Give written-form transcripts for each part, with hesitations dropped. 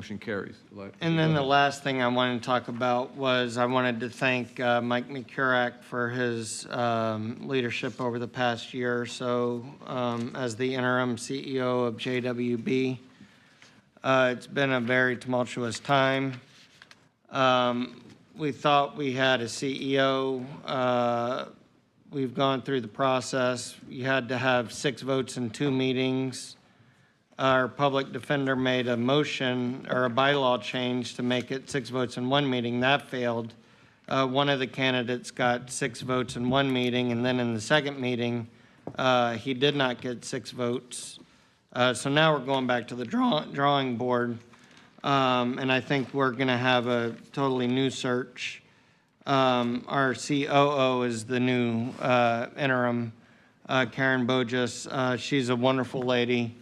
Motion carries. And then the last thing I wanted to talk about was I wanted to thank Mike McCurrack for his leadership over the past year or so as the interim CEO of JWB. It's been a very tumultuous time. We thought we had a CEO. We've gone through the process. You had to have 6 votes in 2 meetings. Our public defender made a motion or a bylaw change to make it 6 votes in 1 meeting. That failed. One of the candidates got 6 votes in 1 meeting, and then in the second meeting, he did not get 6 votes. So now we're going back to the drawing board, and I think we're going to have a totally new search. Our COO is the new interim, Karen Bogus. She's a wonderful lady.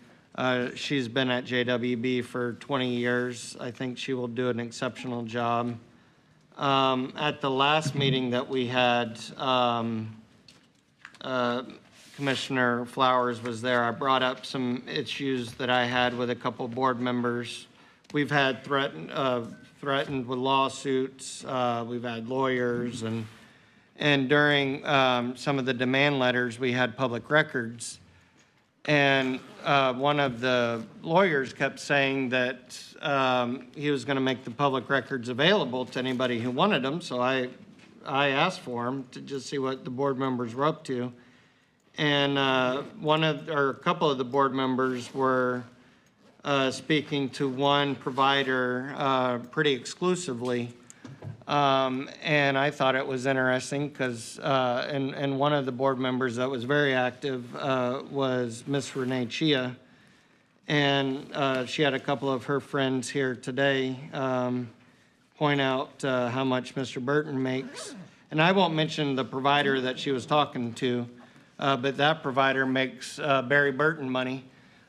She's been at JWB for 20 years. I think she will do an exceptional job. At the last meeting that we had, Commissioner Flowers was there. I brought up some issues that I had with a couple board members. We've had threatened with lawsuits. We've had lawyers, and during some of the demand letters, we had public records. And one of the lawyers kept saying that he was going to make the public records available to anybody who wanted them. So I asked for him to just see what the board members were up to. And a couple of the board members were speaking to one provider pretty exclusively. And I thought it was interesting because, and one of the board members that was very active was Miss Renee Chia. And she had a couple of her friends here today point out how much Mr. Burton makes. And I won't mention the provider that she was talking to, but that provider makes Barry Burton money,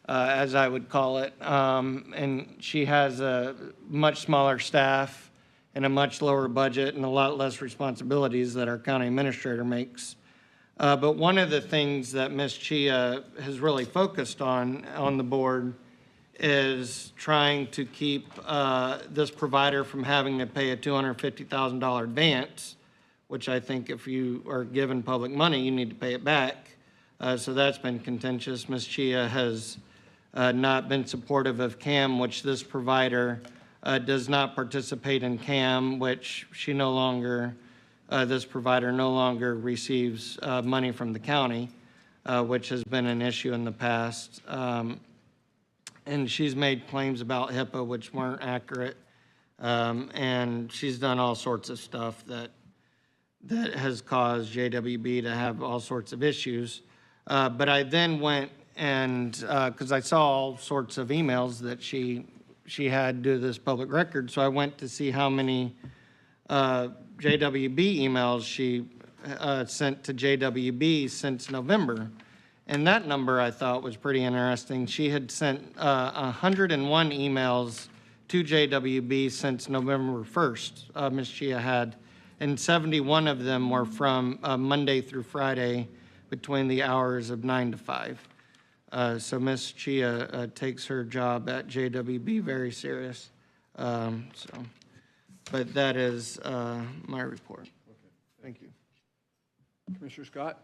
as I would call it. And she has a much smaller staff and a much lower budget and a lot less responsibilities that our county administrator makes. But one of the things that Ms. Chia has really focused on the board is trying to keep this provider from having to pay a $250,000 advance, which I think if you are given public money, you need to pay it back. So that's been contentious. Ms. Chia has not been supportive of CAM, which this provider does not participate in CAM, which she no longer, this provider no longer receives money from the county, which has been an issue in the past. And she's made claims about HIPAA which weren't accurate. And she's done all sorts of stuff that has caused JWB to have all sorts of issues. But I then went and, because I saw all sorts of emails that she had to this public record, so I went to see how many JWB emails she sent to JWB since November. And that number I thought was pretty interesting. She had sent 101 emails to JWB since November 1st, Ms. Chia had, and 71 of them were from Monday through Friday between the hours of 9 to 5. So Ms. Chia takes her job at JWB very serious. But that is my report. Okay. Thank you. Commissioner Scott?